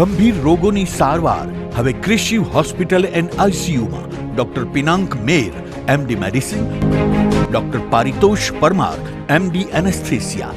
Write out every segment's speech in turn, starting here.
ગંભીર રોગોની સારવાર હવે ક્રિશિવ હોસ્પિટલ એન્ડ આઈસીયુમાં doctor Pinank Mer, MD medicine, doctor Paritosh Parmar, MD anaesthesia,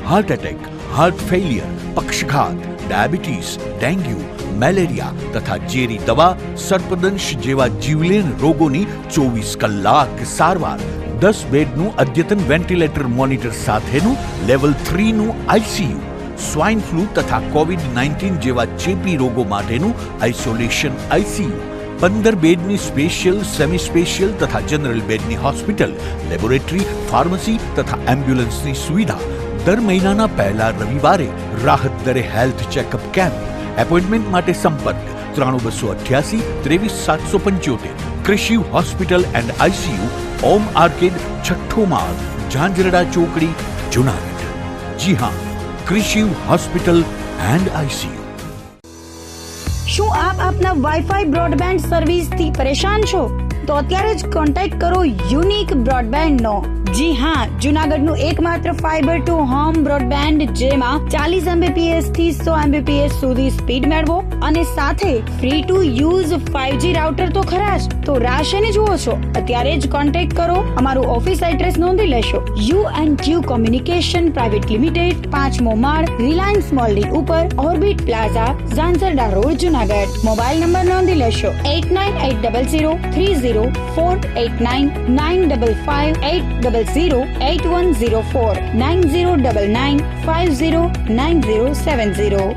heart attack, heart failure, પક્ષઘાત, ડાયાબિટીસ, ડેન્ગ્યુ, મેલેરિયા તથા ઝેરી દવા, સર્પદંશ જેવા જીવલેણ રોગોની 24 કલાક સારવાર, 10 બેડનું અદ્યતન વેન્ટિલેટર મોનિટર સાથેનું લેવલ 3નું આઈસીયુ, સ્વાઇન ફ્લૂ તથા કોવિડ-19 જેવા ચેપી રોગો માટેનું આઇસોલેશન આઈસીયુ, 15 બેડની સ્પેશિયલ, સેમી સ્પેશિયલ તથા જનરલ બેડની હોસ્પિટલ, લેબોરેટરી, ફાર્મસી તથા એમ્બ્યુલન્સની સુવિધા, દર મહિનાના પહેલા રવિવારે રાહત દરે હેલ્થ ચેકઅપ કેમ્પ. એપોઇન્ટમેન્ટ માટે સંપર્ક 9288 23775. Krishiv hospital and ICU, Om arcade, છઠ્ઠો માળ, ઝાંઝરડા ચોકડી, જુનાગઢ. જી હા, ક્રિશિવ હોસ્પિટલ એન્ડ આઈસીયુ. શું આપ આપના વાઈફાઈ બ્રોડબેન્ડ સર્વિસથી પરેશાન છો? તો અત્યારે જ કોન્ટેક્ટ કરો યુનિક બ્રોડબેન્ડનો. જી હા, જુનાગઢનું એકમાત્ર ફાઈબર ટુ હોમ બ્રોડબેન્ડ, જેમાં 40 Mbps થી 100 Mbps સુધી સ્પીડ મેળવો અને સાથે free to use 5G router તો ખરા જ. તો રાહ શેની જુઓ છો? અત્યારે જ કોન્ટેક્ટ કરો. અમારું ઓફિસ એડ્રેસ નોંધી લેશો. U&Q કોમ્યુનિકેશન પ્રાઇવેટ લિમિટેડ, 5મો માળ, રિલાયન્સ મોલની ઉપર, orbit plaza, Zanzarda road, Junagadh. Mobile number નોંધી લેશો 8980030489 955 908104 9099509070.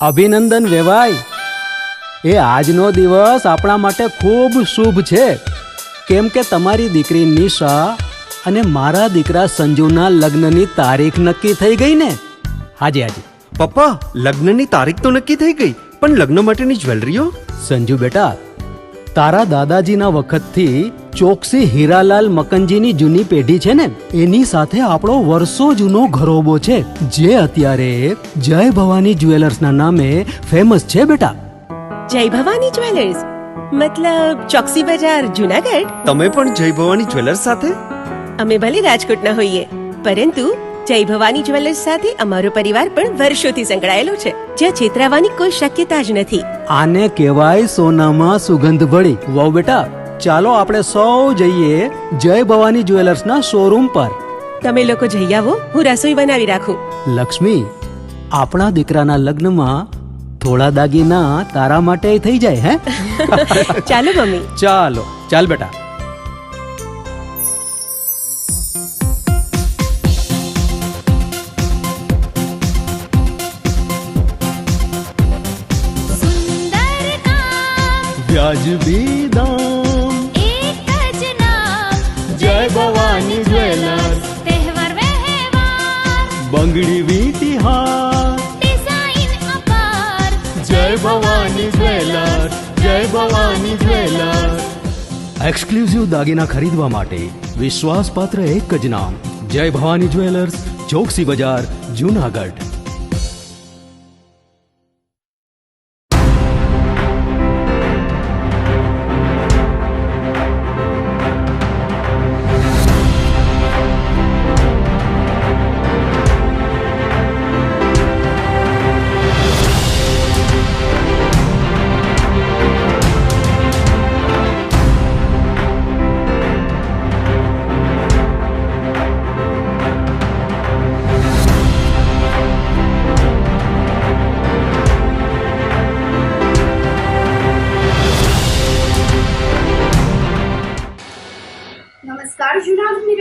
અભિનંદન વેવાય. એ આજનો દિવસ આપણા માટે ખૂબ શુભ છે, કેમ કે તમારી દીકરી નિશા અને મારા દીકરા સંજુના લગ્નની તારીખ નક્કી થઈ ગઈ ને. હાજી. પપ્પા, લગ્નની તારીખ તો નક્કી થઈ ગઈ, પણ લગ્ન માટેની જ્વેલરીઓ? સંજુ બેટા, તારા દાદાજીના વખતથી ચોકસી હીરાલાલ મકનજીની જૂની પેઢી છે ને, એની સાથે આપણો વર્ષો જૂનો ઘરોબો છે, જે અત્યારે જય ભવાની જ્વેલર્સના નામે ફેમસ છે બેટા. જય ભવાની જ્વેલર્સ મતલબ ચોકસી બજાર, જુનાગઢ? તમે પણ જય ભવાની જ્વેલર્સ સાથે? અમે ભલે રાજકોટના હોઈએ, પરંતુ જય ભવાની જ્વેલર્સ સાથે અમારો પરિવાર પણ વર્ષોથી સંકળાયેલો છે, જ્યાં છેતરાવાની કોઈ શક્યતા જ નથી. આને કહેવાય સોનામાં સુગંધ ભળી. વાવ બેટા, ચાલો આપણે સૌ જઈએ જય ભવાની જ્વેલર્સના શોરૂમ પર. તમે લોકો જઈ આવો, હું રસોઈ બનાવી રાખું. લક્ષ્મી, આપણા દીકરાના લગ્નમાં થોડા દાગીના તારા માટે થઈ જાય. હે ચાલો મમ્મી. ચાલ બેટા. વ્યાજબી દામ, એક જ નામ, જય ભવાની જ્વેલર્સ. તહેવાર વ્યવહાર, બંગડી વીટી હાર, ડિઝાઇન અપાર, જય ભવાની જ્વેલર્સ, જય ભવાની જ્વેલર્સ. એક્સક્લુઝિવ દાગીના ખરીદવા માટે વિશ્વાસપાત્ર એક જ નામ, જય ભવાની જ્વેલર્સ, ચોકસી બજાર, જુનાગઢ.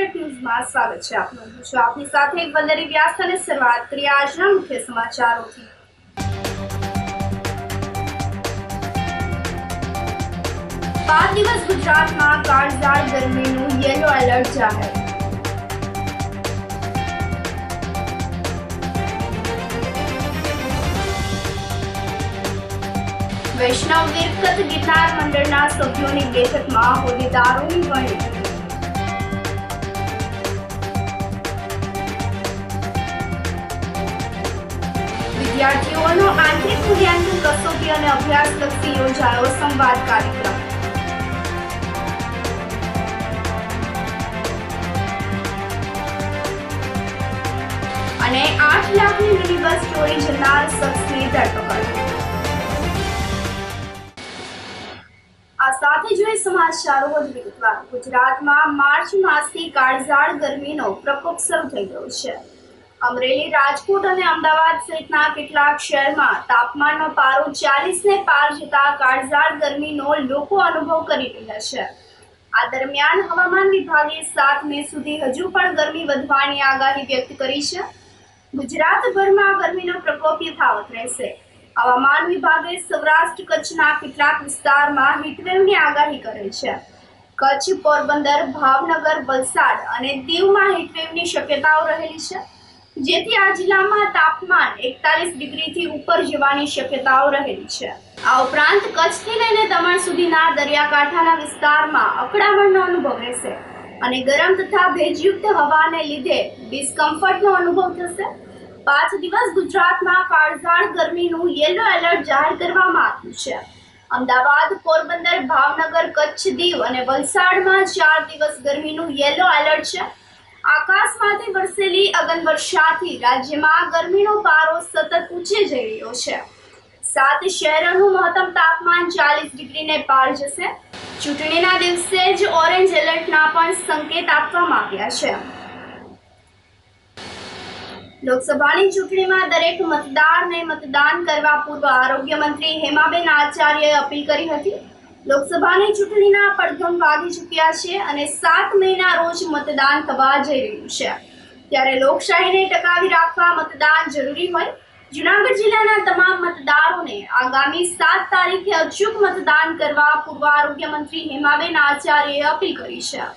વિરટ ન્યૂઝમાં સ્વાગત છે આપનું. હું છું આપની સાથે વંદરી વ્યાસ અને શરૂઆત કરીએ આજના મુખ્ય સમાચારોથી. 5 દિવસ ગુજરાતમાં કાળઝાળ ગરમીનું યલો એલર્ટ જાહેર. વૈષ્ણવ વિરકત ગિરનાર મંડળના સભ્યોની બેઠકમાં હોદ્દેદારોની વરણી. વિદ્યાર્થીઓનો આંતરિક મૂલ્યાંકન કસોટી અને અભ્યાસલક્ષી યોજાયો સંવાદ કાર્યક્રમ. અને 8 લાખની મિની બસ ચોરી જનાર શખ્સની ધરપકડ. આ સાથે જોઈએ સમાચારો વધુ વિગતવાર. ગુજરાતમાં માર્ચ માસથી કાળઝાળ ગરમીનો પ્રકોપ શરૂ થઈ ગયો છે. અમરેલી, રાજકોટ અને અમદાવાદ સહિતના કેટલાક શહેરમાં તાપમાનનો પારો 40ને પાર જતા કાળઝાળ ગરમીનો લોકો અનુભવ કરી રહ્યા છે. આ દરમિયાન હવામાન વિભાગે 7 મે સુધી હજુ પણ ગરમી વધવાની આગાહી વ્યક્ત કરી છે. ગુજરાતભરમાં ગરમીનો પ્રકોપ યથાવત રહેશે. હવામાન વિભાગે સૌરાષ્ટ્ર કચ્છના કેટલાક વિસ્તારમાં હીટવેવની આગાહી કરી છે. કચ્છ, પોરબંદર, ભાવનગર, વલસાડ અને દીવમાં હીટવેવની શક્યતાઓ રહેલી છે, જેથી આ જિલ્લામાં તાપમાન 41 ડિગ્રીથી ઉપર જવાની શક્યતાઓ રહેલી છે. આ ઉપરાંત કચ્છથી લઈને દમણ સુધીના દરિયાકાંઠાના વિસ્તારમાં અકળામણનો અનુભવ રહેશે અને ગરમ તથા ભેજયુક્ત હવાને લીધે ડિસ્કમ્ફર્ટનો અનુભવ થશે. 5 દિવસ ગુજરાતમાં કાળઝાળ ગરમીનું યલો એલર્ટ જાહેર કરવામાં આવ્યું છે. અમદાવાદ, પોરબંદર, ભાવનગર, કચ્છ, દીવ અને વલસાડમાં 4 દિવસ ગરમીનું યલો એલર્ટ છે. આકાશમાંથી વરસેલી અગનવર્ષાથી રાજ્યમાં ગરમીનો પારો સતત ઊંચે જઈ રહ્યો છે. 7 શહેરોનું મહત્તમ તાપમાન 40 ડિગ્રીને પાર જશે. ચૂંટણીના દિવસે જ ઓરેન્જ એલર્ટના પણ સંકેત આપવામાં આવ્યા છે. લોકસભાની ચૂંટણીમાં દરેક મતદારને મતદાન કરવા પૂર્વ આરોગ્ય મંત્રી હેમાબેન આચાર્યએ અપીલ કરી હતી. લોકસભાની ચૂંટણીના પડઘમ વાગી ચૂક્યા છે અને 7 મેના રોજ મતદાન થવા જઈ રહ્યું છે. ત્યારે લોકશાહીને ટકાવી રાખવા મતદાન જરૂરી હોય. જૂનાગઢ જિલ્લાના તમામ મતદારોને આગામી 7 તારીખે અચૂક મતદાન કરવા પૂર્વ આરોગ્ય મંત્રી હેમાબેન આચાર્યએ અપીલ કરી છે.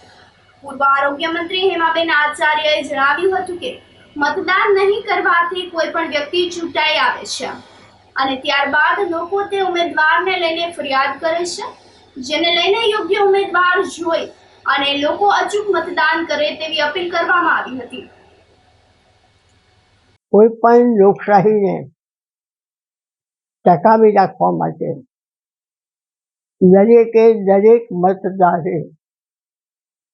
પૂર્વ આરોગ્ય મંત્રી હેમાબેન આચાર્યએ જણાવ્યું હતું કે મતદાન નહીં કરવાથી કોઈ પણ વ્યક્તિ ચૂંટાઈ આવે છે અને ત્યારબાદ લોકો તે ઉમેદવારને લઈને ફરિયાદ કરે છે, જેને લઈને યોગ્ય ઉમેદવાર જોઈ અને લોકો અચૂક મતદાન કરે તેવી અપીલ કરવામાં આવી હતી. કોઈ પણ લોકશાહીને ટકાવી રાખવા માટે દરેક મતદારે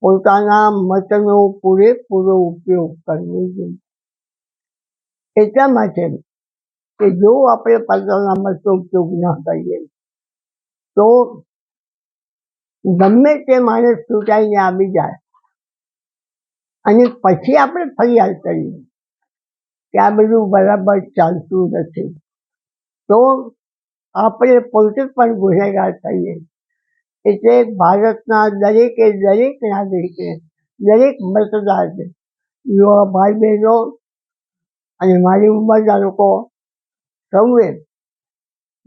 પોતાના મતનો પૂરેપૂરો ઉપયોગ કરવો જોઈએ. એટલા માટે કે જો આપણે પોતાના મતનો ઉપયોગ ન કરીએ તો ગમે તે માણસ ચૂંટાઈને આવી જાય અને પછી આપણે ફરિયાદ કરીએ કે આ બધું બરાબર ચાલતું નથી, તો આપણે પોતે પણ ગુનેગાર થઈએ. એટલે ભારતના દરેક નાગરિકે, દરેક મતદારને, યુવા ભાઈ બહેનો અને મારી ઉંમરના લોકો સૌએ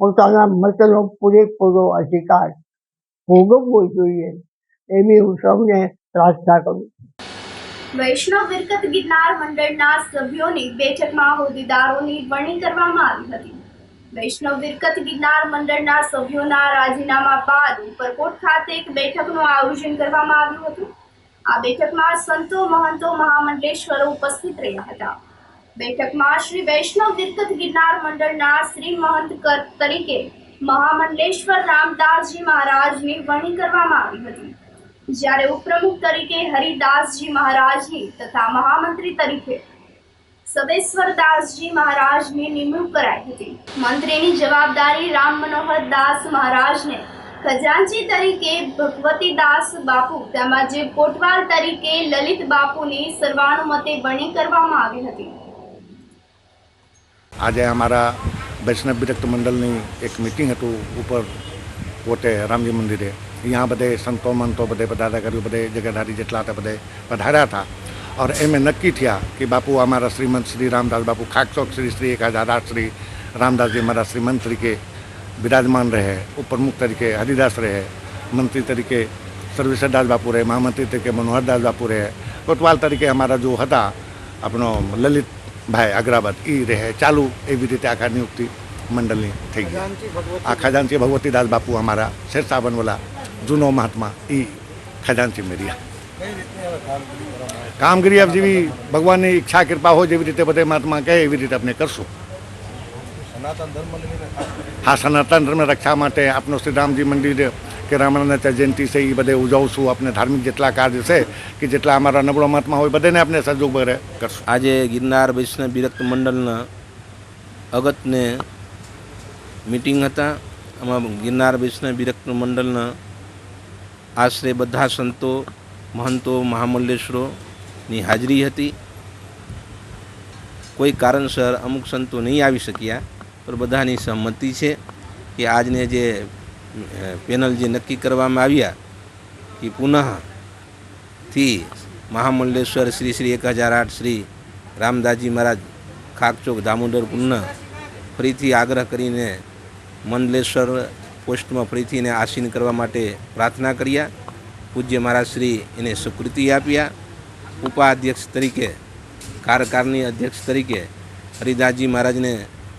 પોતાના મતનો પૂરેપૂરો અધિકાર ભોગવવો જોઈએ એવી હું સૌને પ્રાર્થના કરું. વૈષ્ણવ વિરકત ગિરનાર મંડળના સભ્યોની બેઠકમાં હોદ્દેદારોની વરણી કરવામાં આવી હતી. વૈષ્ણવ વિરકત ગિરનાર મંડળના સભ્યોના રાજીનામા બાદ ઉપરકોટ ખાતે એક બેઠકનું આયોજન કરવામાં આવ્યું હતું. આ બેઠકમાં સંતો, મહંતો, મહામંડલેશ્વરો ઉપસ્થિત રહ્યા હતા. બેઠકમાં શ્રી વૈષ્ણવ વિરકત ગિરનાર મંડળના શ્રી મહંત તરીકે મહામંડલેશ્વર રામદાસજી મહારાજની વરણી કરવામાં આવી હતી, જ્યારે ઉપપ્રમુખ તરીકે હરિદાસજી મહારાજની તથા મહામંત્રી તરીકે સદેશ્વરદાસજી મહારાજની નિમણૂક કરાઈ હતી. મંત્રીની જવાબદારી રામ મનોહર દાસ મહારાજને, ખજાનચી તરીકે ભગવતીદાસ બાપુ તેમજ કોટવાલ તરીકે લલિત બાપુની સર્વાનુમતે વરણી કરવામાં આવી હતી. આજે અમારા વૈષ્ણવ વિરક્ત મંડળની એક મિટિંગ હતું ઉપર કોટે રામજી મંદિરે. यहाँ बधे संतो मंतो बधे पदाधिकारीओ बधे जगहदारी जेटला हता बधे पधार्या था और एमें नक्की थिया कि बापू अमारा श्रीमंत श्री रामदास बापू खाकचौक श्री 1008 श्री रामदास जी हमारा श्रीमंत तरीके विराजमान रहे, उपप्रमुख तरीके हरिदास रहे, मंत्री तरीके सर्वेश्वरदास बापू रहे, महामंत्री तरीके मनोहरदास बापू रहे, कोतवाल तरीके हमारा जो हता अपनो ललित भाई अग्रावत ई रहे चालू एवी रीते आखा नियुक्ति मंडलनी थी गई। आ खजानची भगवतीदास बापू हमारा शेरसाबनवाला जूनो महात्मा ई खजानची मेरिया कामगिरी अब जेवी भगवान की इच्छा कृपा हो जेवी रीते बधे महात्मा कहे एवी रीते अपने करशुं। हाँ, सनातन धर्म रक्षा माटे अपनो श्री रामजी मंदिर के रामानंद जयंती से ये बधे उजवशुं अपने धार्मिक जेटला कार्य से कि जेटला अमारा नबळो महात्मा होय बधेने अपने सहयोग वगैरह करशुं। આજે ગિરનાર વૈષ્ણવ વિરક્ત મંડળના અગત્યને મીટિંગ હતા। આમાં ગિરનાર વૈષ્ણવ વિરક્ત મંડળના આશરે બધા સંતો મહંતો મહામલ્લેશ્વરોની હાજરી હતી। કોઈ કારણસર અમુક સંતો નહીં આવી શક્યા, પણ બધાની સહમતિ છે કે આજને જે પેનલ જે નક્કી કરવામાં આવ્યા કે પુનઃથી મહામલ્લેશ્વર શ્રી 1008 શ્રી રામદાસજી મહારાજ ખાકચોક દામોદર પુનઃ ફરીથી આગ્રહ કરીને મંડલેશ્વર પોસ્ટમાં ફરીથી એને આસીન કરવા માટે પ્રાર્થના કર્યા। પૂજ્ય મહારાજ શ્રી એને સ્વીકૃતિ આપ્યા। ઉપાધ્યક્ષ તરીકે કાર્યકારની અધ્યક્ષ તરીકે હરિદાસજી મહારાજને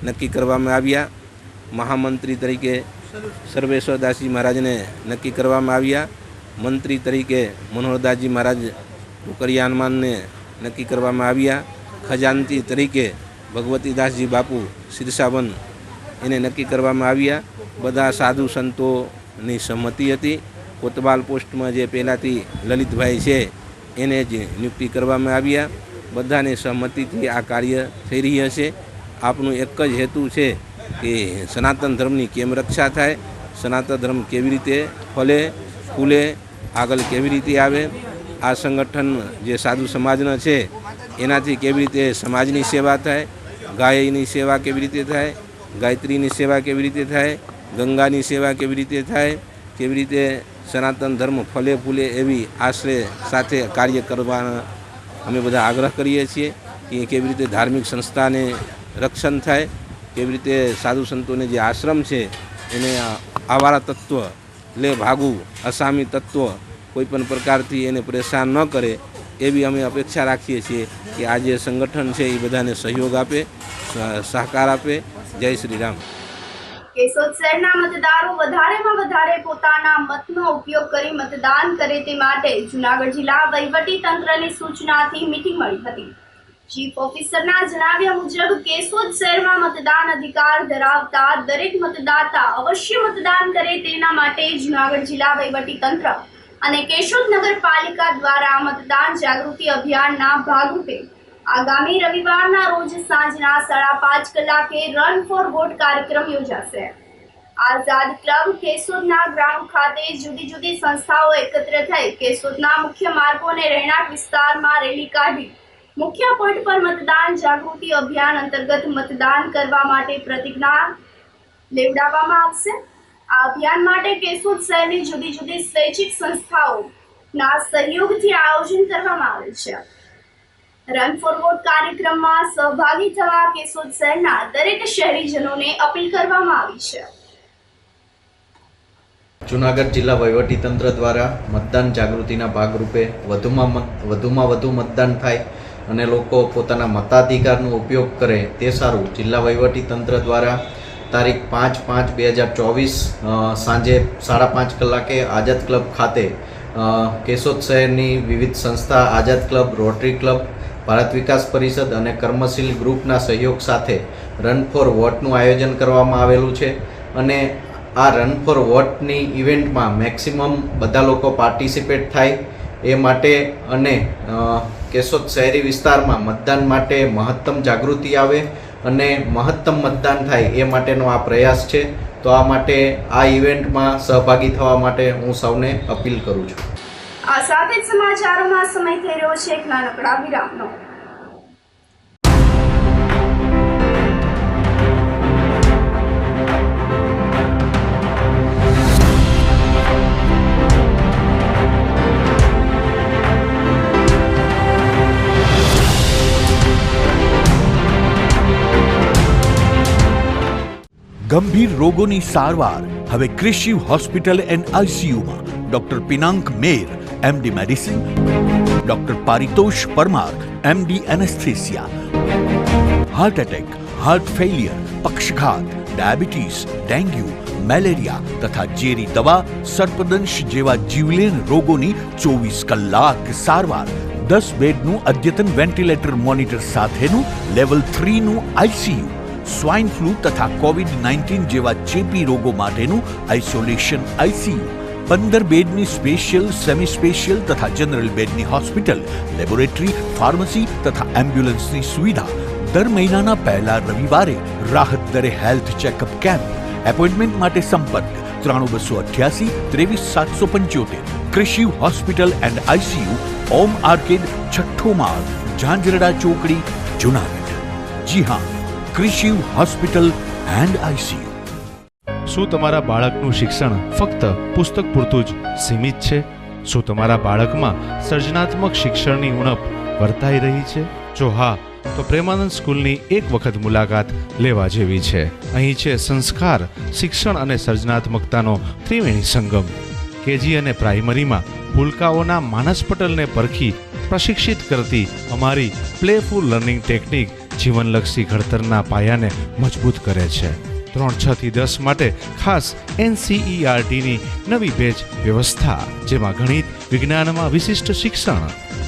નક્કી કરવામાં આવ્યા। મહામંત્રી તરીકે સર્વેશ્વરદાસજી મહારાજને નક્કી કરવામાં આવ્યા। મંત્રી તરીકે મનોહરદાસજી મહારાજ ટુકરિયા હનુમાનને નક્કી કરવામાં આવ્યા। ખજાનચી તરીકે ભગવતીદાસજી બાપુ શીરસાબન એને નક્કી કરવામાં આવ્યા। બધા સાધુ સંતોની સહમતિ હતી। કોતવાલ પોસ્ટમાં જે પહેલાંથી લલિતભાઈ છે એને જ નિયુક્તિ કરવામાં આવ્યા। બધાને સહમતિથી આ કાર્ય થઈ રહ્યા છે। આપણું એક જ હેતુ છે કે સનાતન ધર્મની કેમ રક્ષા થાય, સનાતન ધર્મ કેવી રીતે ફલે ફૂલે, આગળ કેવી રીતે આવે, આ સંગઠન જે સાધુ સમાજના છે એનાથી કેવી રીતે સમાજની સેવા થાય, ગાયની સેવા કેવી રીતે થાય, ગાયત્રીની સેવા કેવી રીતે થાય, ગંગાની સેવા કેવી રીતે થાય, કેવી રીતે સનાતન ધર્મ ફલે ફૂલે એવી આશ્રય સાથે કાર્ય કરવાના અમે બધા આગ્રહ કરીએ છીએ કે કેવી રીતે ધાર્મિક સંસ્થાને રક્ષણ થાય, કેવી રીતે સાધુ સંતોને જે આશ્રમ છે એને આવારા તત્વ લે ભાગુ અસામી તત્વ કોઈપણ પ્રકારથી એને પરેશાન ન કરે એવી અમે અપેક્ષા રાખીએ છીએ કે આ જે સંગઠન છે એ બધાને સહયોગ આપે, સહકાર આપે। જય શ્રી રામ। કેશોદ શહેરના મતદારો વધારેમાં વધારે પોતાના મતનો ઉપયોગ કરી મતદાન કરે તે માટે જૂનાગઢ જિલ્લા વહીવટી તંત્રની સૂચનાથી મીટિંગ મળી હતી। ચીફ ઓફિસરના જણાવ્યા મુજબ કેશોદ શહેરમાં મતદાન અધિકાર ધરાવતા દરેક મતદાતા અવશ્ય મતદાન કરે તેના માટે જૂનાગઢ જિલ્લા વહીવટી તંત્ર અને કેશોદ નગરપાલિકા દ્વારા મતદાન જાગૃતિ અભિયાનના ભાગરૂપે આગામી રવિવારના રોજ સાંજના 5:30 કલાકે રન ફોર વોટ કાર્યક્રમ યોજાશે। આઝાદ ક્લબ કેશોદના ગ્રાઉન્ડ ખાતે જુદી જુદી સંસ્થાઓ એકત્ર થઈ કેશોદના મુખ્ય માર્ગો અને રહેણાંક વિસ્તારમાં રેલી કાઢી મુખ્ય પોઈન્ટ પર મતદાન જાગૃતિ અભિયાન અંતર્ગત મતદાન કરવા માટે પ્રતિજ્ઞા લેવડાવવામાં આવશે। આ અભિયાન માટે કેશોદ શહેરની જુદી જુદી શૈક્ષિક સંસ્થાઓના સહયોગથી આયોજન કરવામાં આવેલ છે। રન ફોર વોટ કાર્યક્રમમાં સહભાગી થવા કેશોદ શહેરના દરેક શહેરીજનોને અપીલ કરવામાં આવી છે। જૂનાગઢ જિલ્લા વહીવટીતંત્ર દ્વારા મતદાન જાગૃતિના ભાગરૂપે વધુમાં વધુ મતદાન થાય અને લોકો પોતાના મતાધિકારનો ઉપયોગ કરે તે સારું જિલ્લા વહીવટીતંત્ર દ્વારા તારીખ 5/5/2024 સાંજે 5:30 કલાકે આઝાદ ક્લબ ખાતે કેશોદ શહેરની વિવિધ સંસ્થા આઝાદ ક્લબ, રોટરી ક્લબ, ભારત વિકાસ પરિષદ અને કર્મશીલ ગ્રુપના સહયોગ સાથે રન ફોર વોટનું આયોજન કરવામાં આવેલું છે અને આ રન ફોર વોટની ઇવેન્ટમાં મેક્સિમમ બધા લોકો પાર્ટિસિપેટ થાય એ માટે અને કેશોદ શહેરી વિસ્તારમાં મતદાન માટે મહત્તમ જાગૃતિ આવે અને મહત્તમ મતદાન થાય એ માટેનો આ પ્રયાસ છે। તો આ માટે આ ઇવેન્ટમાં સહભાગી થવા માટે હું સૌને અપીલ કરું છું। આ સાથે જ સમાચારોમાં સમય થઈ રહ્યો છે એક નાનકડા વિરામનો। ગંભીર રોગોની સારવાર હવે કૃષિ હોસ્પિટલ એન્ડ આઈસીયુમાં doctor Pinank Mer MD medicine, doctor Paritosh Parmar MD anaesthesia, heart attack, heart failure, પક્ષઘાત, ડાયાબિટીસ, ડેન્ગ્યુ, મેલેરિયા તથા ઝેરી દવા, સર્પદંશ જેવા જીવલેણ રોગોની 24 કલાક સારવાર, 10 બેડનું અદ્યતન વેન્ટિલેટર મોનિટર સાથેનું લેવલ 3નું આઈસીયુ, સ્વાઇન ફ્લૂ તથા કોવિડ-19 જેવા ચેપી રોગો માટેનું આઇસોલેશન આઈસીયુ, 15 બેડની સ્પેશિયલ, સેમી સ્પેશિયલ તથા જનરલ બેડની હોસ્પિટલ, લેબોરેટરી, ફાર્મસી તથા એમ્બ્યુલન્સની સુવિધા, દર મહિનાના પહેલા રવિવારે રાહત દરે હેલ્થ ચેકઅપ કેમ્પ. એપોઇન્ટમેન્ટ માટે સંપર્ક 9288 23775. કૃષિ hospital and ICU, Om arcade, છઠ્ઠો માળ, ઝાંઝરડા ચોકડી, જુનાગઢ. જી હા, કૃષિ હોસ્પિટલ એન્ડ આઈસીયુ. શું તમારા બાળકનું શિક્ષણ ફક્ત પુસ્તક પૂરતું જ સીમિત છે? શું તમારા બાળકમાં સર્જનાત્મક શિક્ષણની ઉણપ વર્તાઈ રહી છે? જો હા, તો પ્રેમાનંદ સ્કૂલની એક વખત મુલાકાત લેવા જેવી છે. અહીં છે સંસ્કાર, શિક્ષણ અને સર્જનાત્મકતાનો ત્રિવેણી સંગમ. કેજી અને પ્રાઇમરીમાં ભૂલકાઓના માનસ પટલને પરખી પ્રશિક્ષિત કરતી અમારી પ્લેફુલ લર્નિંગ ટેકનિક જીવનલક્ષી ઘડતરના પાયાને મજબૂત કરે છે. ધોરણ 6 થી 10 માટે ખાસ NCERTની નવી બેચ વ્યવસ્થા, જેમાં ગણિત, વિજ્ઞાનમાં વિશિષ્ટ શિક્ષણ,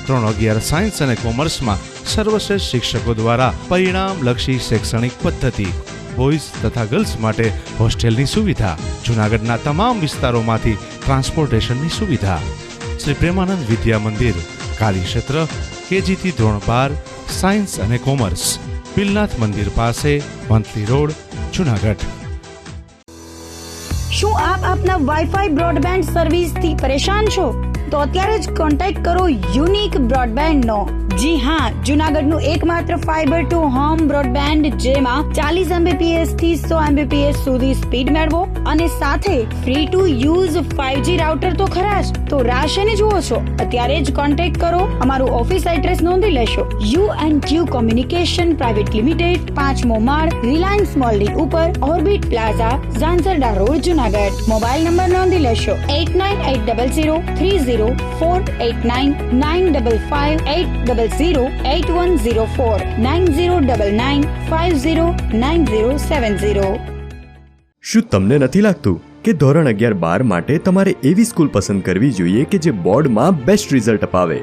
ધોરણ 11 સાયન્સ અને કોમર્સમાં સર્વશ્રેષ્ઠ શિક્ષકો દ્વારા પરિણામલક્ષી શૈક્ષણિક પદ્ધતિ, બોયઝ તથા ગર્લ્સ માટે હોસ્ટેલની સુવિધા, જૂનાગઢના તમામ વિસ્તારોમાંથી ટ્રાન્સપોર્ટેશનની સુવિધા. શ્રી પ્રેમાનંદ વિદ્યા મંદિર, કાર્યક્ષેત્ર, કેજીથી ધોરણ 12, સાયન્સ અને કોમર્સ, બિલનાથ મંદિર પાસે, વંથલી રોડ, જૂનાગઢ. શું આપ આપના વાઈફાઈ બ્રોડબેન્ડ સર્વિસથી પરેશાન છો? તો અત્યારે જ કોન્ટેક્ટ કરો યુનિક બ્રોડબેન્ડનો. જી હા, જૂનાગઢનું એકમાત્ર ફાઈબર ટુ હોમ બ્રોડબેન્ડ, જેમાં 40 Mbps થી 100 Mbps સુધી સ્પીડ મેળવો અને સાથે free to use 5G router તો ખરા જ. તો રાહ શેની જુઓ છો? અત્યારે જ કોન્ટેક્ટ કરો. અમારું ઓફિસ એડ્રેસ નોંધી લેશો. U&Q કોમ્યુનિકેશન પ્રાઇવેટ લિમિટેડ, 5મો માળ, રિલાયન્સ મોલની ઉપર, orbit plaza, Zanzarda road, Junagadh. Mobile number નોંધી લેશો 8980030489 955 8008104 9099509070. શું તમને નથી લાગતું કે ધોરણ 11-12 માટે તમારે એવી સ્કૂલ પસંદ કરવી જોઈએ કે જે બોર્ડમાં બેસ્ટ રિઝલ્ટ અપાવે?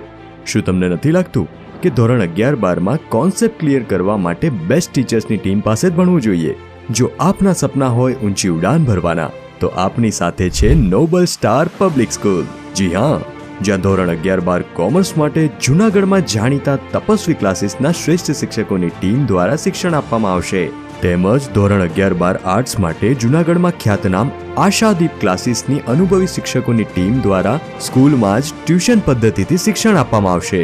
શું તમને નથી લાગતું કે ધોરણ 11-12માં કોન્સેપ્ટ ક્લિયર કરવા માટે બેસ્ટ ટીચર્સની ટીમ પાસે જ ભણવું જોઈએ? જો આપના સપના હોય ઊંચી ઉડાન ભરવાના, તો આપની સાથે છે નોબલ સ્ટાર પબ્લિક સ્કૂલ. જી હા, જ્યાં ધોરણ 11-12 કોમર્સ માટે જૂનાગઢમાં જાણીતા તપસ્વી ક્લાસીસના શ્રેષ્ઠ શિક્ષકોની ટીમ દ્વારા શિક્ષણ આપવામાં આવશે. તેમજ ધોરણ 11-12 આર્ટ્સ માટે જૂનાગઢમાં ખ્યાતનામ આશાદીપ ક્લાસીસની અનુભવી શિક્ષકોની ટીમ દ્વારા સ્કૂલમાં જ ટ્યુશન પદ્ધતિથી શિક્ષણ આપવામાં આવશે.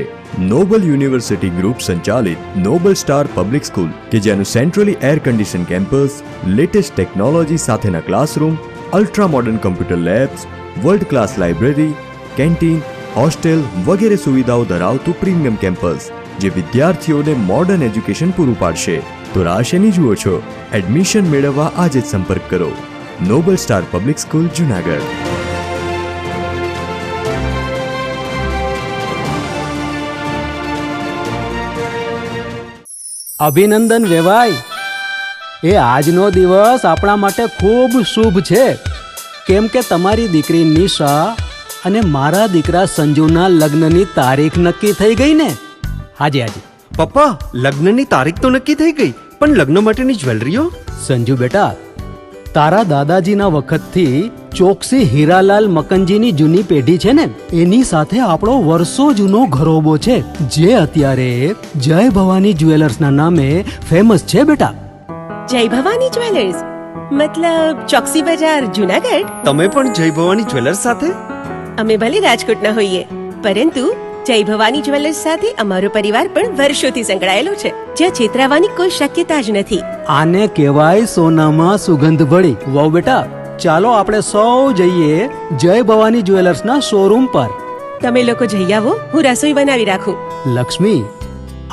નોબલ યુનિવર્સિટી ગ્રુપ સંચાલિત નોબલ સ્ટાર પબ્લિક સ્કૂલ, કે જેનું centrally air condition campus, latest technology સાથેના classroom, ultra modern computer labs, world class library, canteen, hostel વગેરે સુવિધાઓ ધરાવતું પ્રીમિયમ કેમ્પસ, જે વિદ્યાર્થીઓને મોડર્ન એજ્યુકેશન પૂરું પાડશે. તો રાહ શેની જુઓ છો? એડમિશન મેળવવા આજે જ સંપર્ક કરો. Noble star public school, Junagadh. અભિનંદન વેવાઈ. એ આજનો દિવસ આપણા માટે ખૂબ શુભ છે, કેમ કે તમારી દીકરી નિશા અને મારા દીકરા સંજુના લગ્નની તારીખ નક્કી થઈ ગઈ ને. હાજી હાજી પપ્પા, લગ્નની તારીખ તો નક્કી થઈ ગઈ, પણ લગ્ન માટેની જ્વેલરીઓ? સંજુ બેટા, તારા દાદાજીના વખતથી ચોકસી હીરાલાલ મકનજીની જૂની પેઢી છે ને, એની સાથે આપણો વર્ષો જૂનો ઘરોબો છે, જે અત્યારે જય ભવાની જ્વેલર્સના નામે ફેમસ છે બેટા. જય ભવાની જ્વેલર્સ મતલબ ચોકસી બજાર, જૂનાગઢ? તમે પણ જય ભવાની જ્વેલર્સ સાથે? અમે ભલે રાજકોટના હોઈએ, પરંતુ જય ભવાની જ્વેલર્સ સાથે અમારો પરિવાર પણ વર્ષોથી સંકળાયેલો છે, જ્યાં છેતરાવાની કોઈ શક્યતા જ નથી. આને કહેવાય સોનામાં સુગંધ ભળી. વાવ બેટા, ચાલો આપણે સૌ જઈએ જય ભવાની જ્વેલર્સના શોરૂમ પર. તમે લોકો જઈ આવો, હું રસોઈ બનાવી રાખું. લક્ષ્મી,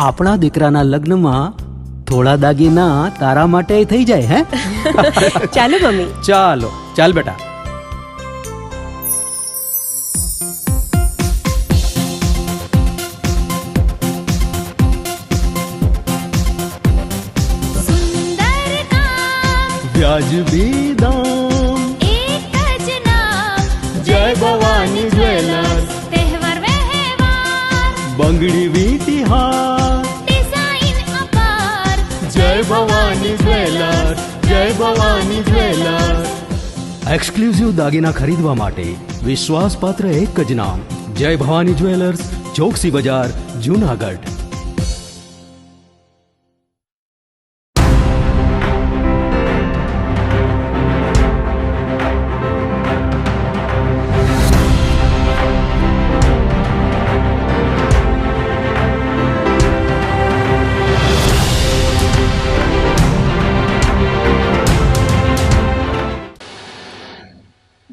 આપણા દીકરાના લગ્નમાં થોડા દાગીના તારા માટે થઈ જાય હે ચાલો મમ્મી. ચાલો ચાલ બેટા. સુંદર કામ વ્યાજબી દામ, એક જ નામ જય ભવાની જ્વેલર્સ, તહેવાર વ્યવહાર બંગડી વીટી હાર, ડિઝાઇન અપાર જય ભવાની જ્વેલર્સ, જય ભવાની જ્વેલર્સ. એક્સક્લુઝિવ દાગીના ખરીદવા માટે વિશ્વાસપાત્ર એક જ નામ, જય ભવાની જ્વેલર્સ, ચોકસી બજાર, જૂનાગઢ.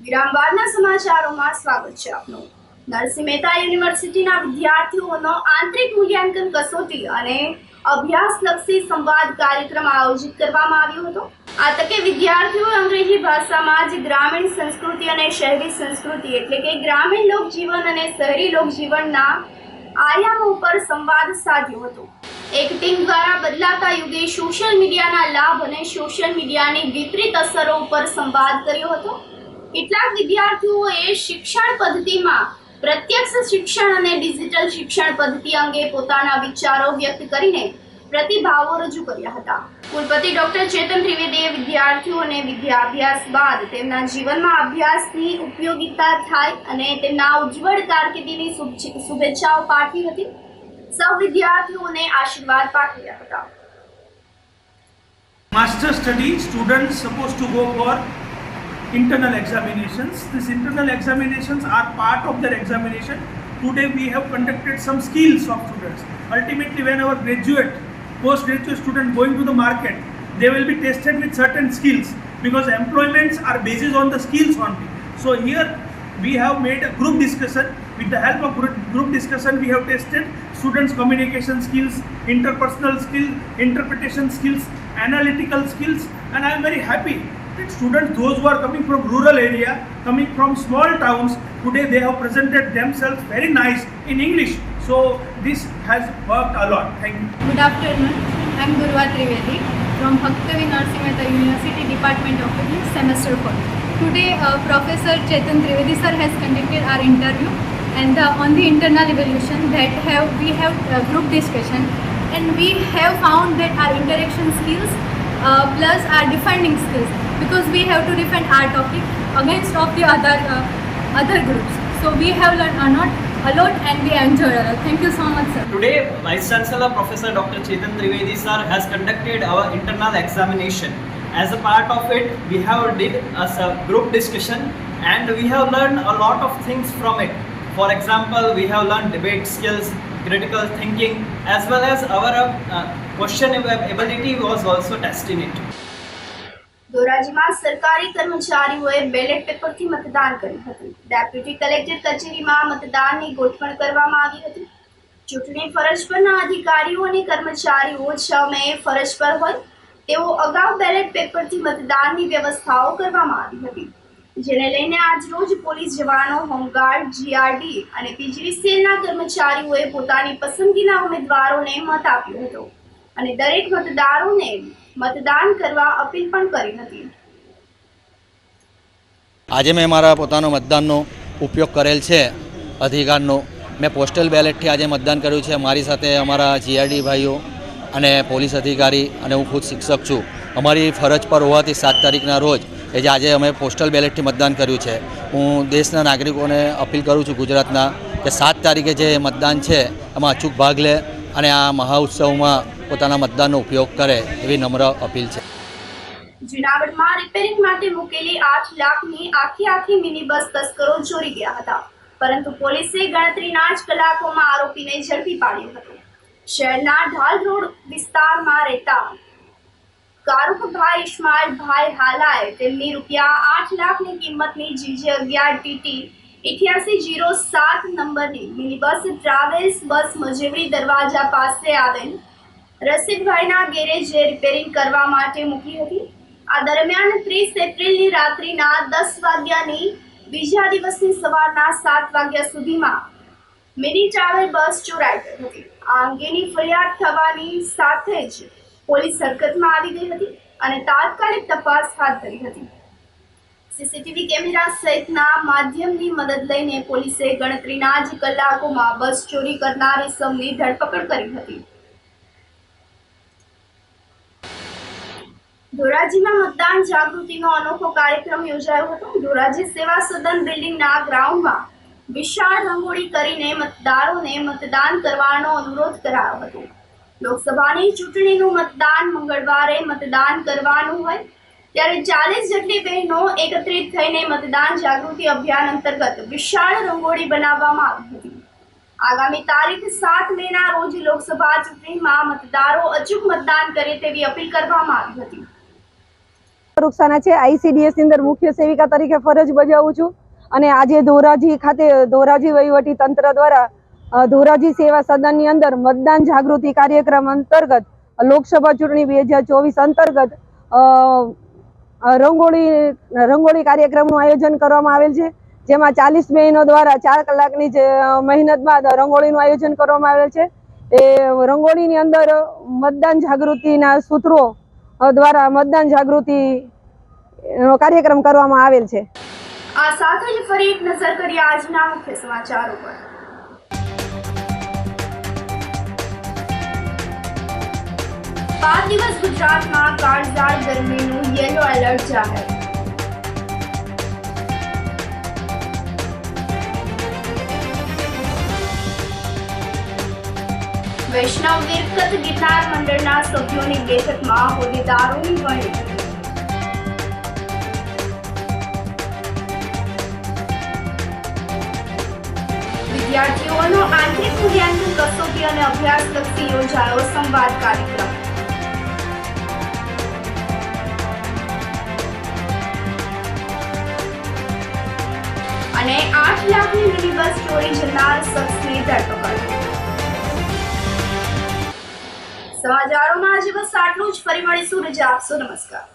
વિરામ બાદના સમાચારોમાં સ્વાગત છે આપનું. નરસિંહ મહેતા યુનિવર્સિટીના વિદ્યાર્થીઓનો આંતરિક મૂલ્યાંકન કસોટી અને અભ્યાસલક્ષી સંવાદ કાર્યક્રમ આયોજિત કરવામાં આવ્યો હતો. આ તકે વિદ્યાર્થીઓએ અંગ્રેજી ભાષામાં જ ગ્રામીણ સંસ્કૃતિ અને શહેરી સંસ્કૃતિ એટલે કે ગ્રામીણ લોકજીવન અને શહેરી લોકજીવનના આયામો પર સંવાદ સાધ્યો હતો. એક ટીમ દ્વારા બદલાતા યુગે સોશિયલ મીડિયાના લાભ અને સોશિયલ મીડિયાની વિપરીત અસરો ઉપર સંવાદ કર્યો હતો. કેટલાક વિદ્યાર્થીઓએ શિક્ષણ પદ્ધતિમાં પ્રત્યક્ષ શિક્ષણ અને ડિજિટલ શિક્ષણ પદ્ધતિ અંગે પોતાના વિચારો વ્યક્ત કરીને પ્રતિભાવો રજૂ કર્યા હતા. કુલપતિ ડોક્ટર ચેતન ત્રિવેદીએ વિદ્યાર્થીઓને વિદ્યાભ્યાસ બાદ તેમના જીવનમાં અભ્યાસની ઉપયોગિતા થાય અને તેમના ઉજ્જવળ કારકિર્દીની શુભેચ્છાઓ પાઠવી હતી. સૌ વિદ્યાર્થીઓને આશીર્વાદ પાઠવ્યા હતા. Master study students supposed to go for internal examinations. These internal examinations are part of their examination. Today we have conducted some skills of students. Ultimately, when our graduate, postgraduate student going to the market, they will be tested with certain skills because employments are based on the skills only. So here we have made a group discussion. With the help of group discussion, we have tested students' communication skills, interpersonal skills, interpretation skills, analytical skills, and I am very happy that students, those who are coming from rural area, coming from small towns, today they have presented themselves very nice in English. So this has worked a lot. Thank you. Good afternoon. I am Durva Trivedi from Bhaktavi Narasimha Mehta University Department of English, semester 4. Today, Professor Chetan Trivedi sir has conducted our interview, and on the internal evaluation that we have group discussion, and we have found that our interaction skills plus our defending skills, because we have to defend our topic against of the other groups. So we have learned a lot and we enjoyed a lot. Thank you so much, sir. Today, Vice Chancellor Professor Dr. Chetan Trivedi sir has conducted our internal examination. As a part of it, we have did a group discussion and we have learned a lot of things from it. For example, we have learned debate skills, critical thinking, as well as our question ability was also tested in it. ધોરાજીમાં સરકારી કર્મચારીઓએ ballot પેપરથી મતદાન કર્યું હતું. Deputy collector કચેરીમાં મતદાનની ગોઠવણ કરવામાં આવી હતી. ચૂંટણી ફરજ પરના અધિકારીઓ અને કર્મચારીઓ 6 મેએ ફરજ પર હોય તેઓ અગાઉ બેલેટ પેપરથી મતદાનની વ્યવસ્થાઓ કરવામાં આવી હતી, જેને લઈને આજરોજ પોલીસ જવાનો, હોમગાર્ડ, જીઆરડી અને પીજીવી સેલના કર્મચારીઓએ પોતાની પસંદગીના ઉમેદવારોને મત આપ્યો હતો અને દરેક મતદારોને મતદાન કરવા અપીલ પણ કરી હતી. આજે મેં મારા પોતાનો મતદાનનો ઉપયોગ કરેલ છે અધિકારનો. મેં પોસ્ટલ બેલેટથી આજે મતદાન કર્યું છે. મારી સાથે અમારા જીઆરડી ભાઈઓ અને પોલીસ અધિકારી અને હું ખુદ શિક્ષક છું. અમારી ફરજ પર હોવાથી 7 તારીખના રોજ એ જે આજે અમે પોસ્ટલ બેલેટથી મતદાન કર્યું છે. હું દેશના નાગરિકોને અપીલ કરું છું ગુજરાતના કે 7 તારીખે જે મતદાન છે એમાં અચૂક ભાગ લે અને આ મહાઉત્સવમાં પોતાના મતદાનનો ઉપયોગ કરે એવી નમ્ર અપીલ છે. જૂનાગઢમાં રિપેરિંગ માટે મૂકેલી 8 લાખની આખી મિની બસ તસ્કરો ચોરી ગયા હતા, પરંતુ પોલીસે ગણતરીના જ કલાકોમાં આરોપીને ઝડપી પાડ્યો હતો. શહેરના ઢાલ રોડ વિસ્તારમાં રહેતા કારુકભાઈ ઇસ્માઇલભાઈ હાલાએ તેમની રૂપિયા 8 લાખની કિંમતની GJ11 TT 8807 નંબરની મિની બસ ટ્રાવેલ્સ બસ મજેવડી દરવાજા પાસે આવેલ રસીદભાઈના ગેરેજે રિપેરિંગ કરવા માટે મૂકી હતી. આ દરમિયાન 30 એપ્રિલની રાત્રિના 10 વાગ્યાની બીજા દિવસની સવારના 7 વાગ્યા સુધીમાં મિની ટ્રાવેલ બસ ચોરાઈ ગઈ હતી. આ અંગેની ફરિયાદ થવાની સાથે જ પોલીસ હરકતમાં આવી ગઈ હતી અને તાત્કાલિક તપાસ હાથ ધરી હતી. સીસીટીવી કેમેરા સહિતના માધ્યમની મદદ લઈને પોલીસે ગણતરીના જ કલાકોમાં બસ ચોરી કરનાર ઇસમની ધરપકડ કરી હતી. ધોરાજીમાં મતદાન જાગૃતિનો અનોખો કાર્યક્રમ યોજાયો હતો. ધોરાજી સેવા સદન બિલ્ડિંગના ગ્રાઉન્ડમાં વિશાળ રંગોળી કરીને મતદારોને મતદાન કરવાનો અનુરોધ કરાયો હતો. લોકસભાની ચૂંટણીનું મતદાન મંગળવારે મતદાન કરવાનું હોય ત્યારે 40 જેટલી બહેનો એકત્રિત થઈને મતદાન જાગૃતિ અભિયાન અંતર્ગત વિશાળ રંગોળી બનાવવામાં આવી હતી. આગામી તારીખ 7 મેના રોજ લોકસભા ચૂંટણીમાં મતદારો અચૂક મતદાન કરે તેવી અપીલ કરવામાં આવી હતી. રૂકસાના છે, ICDS ની અંદર મુખ્ય સેવિકા તરીકે ફરજ બજાવું છું અને આજે ધોરાજી ખાતે ધોરાજી વહીવટી તંત્ર દ્વારા ધોરાજી સેવા સદનની અંદર મતદાન જાગૃતિ કાર્યક્રમ અંતર્ગત લોકસભા ચૂંટણી 2024 અંતર્ગત રંગોળી કાર્યક્રમનું આયોજન કરવામાં આવેલ છે, જેમાં 40 બહેનો દ્વારા 4 કલાકની મહેનત બાદ રંગોળીનું આયોજન કરવામાં આવેલ છે. એ રંગોળીની અંદર મતદાન જાગૃતિના સૂત્રો દ્વારા મતદાન જાગૃતિ કાર્યક્રમ કરવામાં આવેલ છે. આ સાથે જ ફરી એક નજર કરીએ આજના મુખ્ય સમાચારો પર. 5 દિવસ ગુજરાતમાં કાળઝાળ ગરમીનું યેલો એલર્ટ જાહેર. વૈષ્ણવ વીરકત ગિરનાર મંડળના સભ્યોની બેઠકમાં હોદ્દેદારોની વરણી. વિદ્યાર્થીઓનો આંતરિક મૂલ્યાંકન કસોટી અને અભ્યાસલક્ષી યોજાયો સંવાદ કાર્યક્રમ. અને 8 લાખની મિની બસ ચોરી જનાર શખ્સની ધરપકડ. સમાચારોમાં આજે બસ આટલું જ. ફરી મળીશું. રજા આપશો. નમસ્કાર.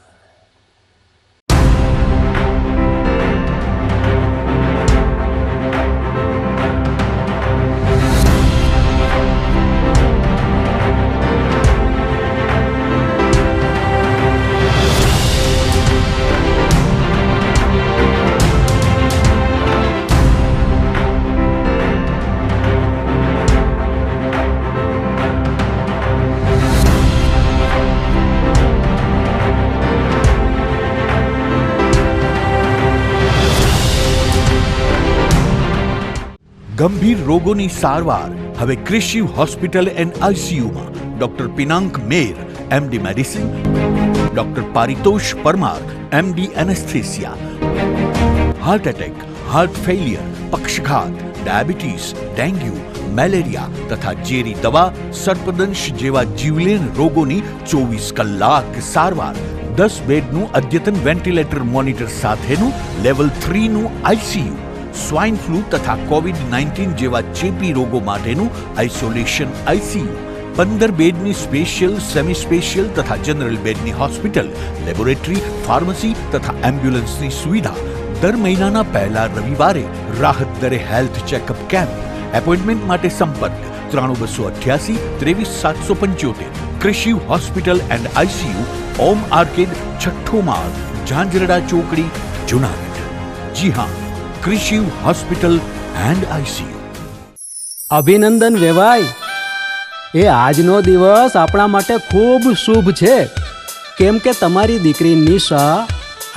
ગંભીર રોગોની સારવાર હવે ક્રિશિવ હોસ્પિટલ એન્ડ આઈસીયુમાં doctor Pinank Mer MD medicine, doctor Paritosh Parmar MD anaesthesia, heart attack, heart failure, પક્ષઘાત, ડાયાબિટીસ, ડેન્ગ્યુ, મેલેરિયા તથા ઝેરી દવા, સર્પદંશ જેવા જીવલેણ રોગોની 24 કલાક સારવાર. 10 બેડનું અદ્યતન વેન્ટિલેટર મોનિટર સાથેનું લેવલ 3નું આઈસીયુ, સ્વાઇન ફ્લૂ તથા COVID-19 જેવા ચેપી રોગો માટેનું આઇસોલેશન આઈસીયુ, 15 બેડની સ્પેશિયલ, સેમી સ્પેશિયલ તથા જનરલ બેડની હોસ્પિટલ, લેબોરેટરી, ફાર્મસી તથા એમ્બ્યુલન્સની સુવિધા. દર મહિનાના પહેલા રવિવારે રાહત દરે હેલ્થ ચેકઅપ કેમ્પ. એપોઇન્ટમેન્ટ માટે સંપર્ક 9288 23775. Krishiv hospital and ICU, Om arcade, છઠ્ઠો માળ, ઝાંઝરડા ચોકડી, જુનાગઢ. જી હા, ક્રિશિવ હોસ્પિટલ એન્ડ આઈસીયુ. અભિનંદન વેવાઈ, એ આજનો દિવસ આપણા માટે ખૂબ શુભ છે, કેમ કે તમારી દીકરી નિશા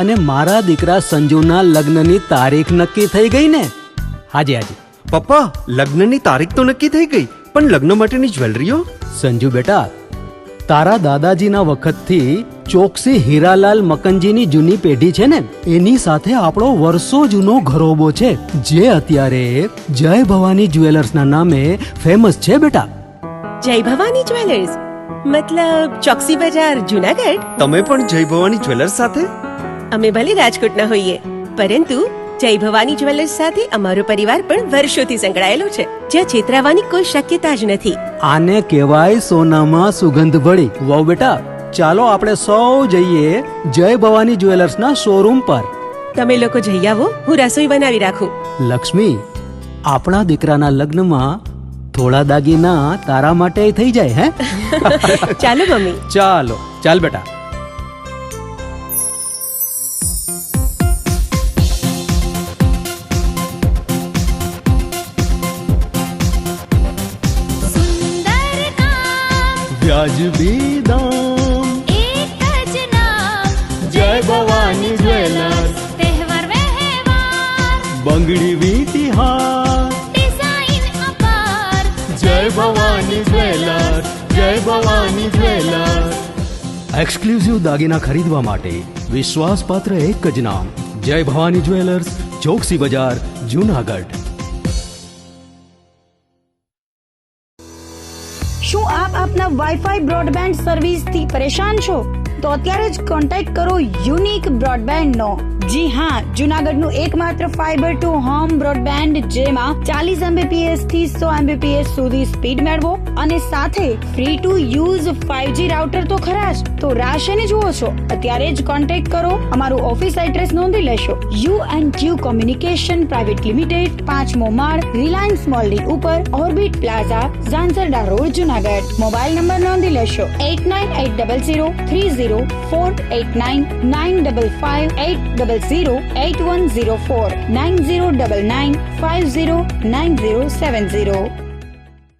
અને મારા દીકરા સંજુના લગ્નની તારીખ નક્કી થઈ ગઈ ને. હાજી હાજી પપ્પા, લગ્નની તારીખ તો નક્કી થઈ ગઈ, પણ લગ્ન માટેની જ્વેલરીઓ? સંજુ બેટા, તારા દાદાજીના વખતથી ચોકસી હીરાલાલ મકનજીની જૂની પેઢી છે ને, એની સાથે આપણો વર્ષો જૂનો ઘરોબો છે, જે અત્યારે જય ભવાની જ્વેલર્સના નામે ફેમસ છે બેટા. જય ભવાની જ્વેલર્સ મતલબ ચોકસી બજાર, જુનાગઢ? તમે પણ જય ભવાની જ્વેલર્સ સાથે? અમે ભલે રાજકોટના હોઈએ, પરંતુ જય ભવાની જ્વેલર્સ સાથે અમારો પરિવાર પણ વર્ષોથી સંકળાયેલો છે, જ્યાં છેતરાવાની કોઈ શક્યતા જ નથી. આને કહેવાય સોનામાં સુગંધ ભળી. વહુ બેટા, ચાલો આપણે સૌ જઈએ જય ભવાની જ્વેલર્સના શોરૂમ પર. તમે લોકો જઈ આવો, હું રસોઈ બનાવી રાખું. લક્ષ્મી, આપણા દીકરાના લગ્નમાં થોડા દાગીના તારા માટે થઈ જાય. હે ચાલો મમ્મી. ચાલો ચાલ બેટા. વ્યાજબી દામ, એક જ નામ, જય ભવાની જ્વેલર્સ. તહેવાર વ્યવહાર, બંગડી વીટી હાર, ડિઝાઇન અપાર, જય ભવાની જ્વેલર્સ, જય ભવાની જ્વેલર્સ. એક્સક્લુઝિવ દાગીના ખરીદવા માટે વિશ્વાસપાત્ર એક જ નામ, જય ભવાની જ્વેલર્સ, ચોકસી બજાર, જૂનાગઢ. શું આપ આપના વાઈફાઈ બ્રોડબેન્ડ સર્વિસથી પરેશાન છો? તો અત્યારે જ કોન્ટેક્ટ કરો યુનિક બ્રોડબેન્ડ નો. જી હા, જૂનાગઢનું એકમાત્ર ફાઈબર ટુ હોમ બ્રોડબેન્ડ, જેમાં 40 Mbps થી 100 Mbps સુધી સ્પીડ મેળવો અને સાથે free to use 5G router તો ખરા જ. તો રાહ શેની જુઓ છો? અત્યારે જ કોન્ટેક્ટ કરો. અમારું ઓફિસ એડ્રેસ નોંધી લેશો. U&Q કોમ્યુનિકેશન પ્રાઇવેટ લિમિટેડ, 5મો માળ, રિલાયન્સ મોલની ઉપર, orbit plaza, Zanzarda road, Junagadh. Mobile number નોંધી લેશો 89800304899955808081049099509070.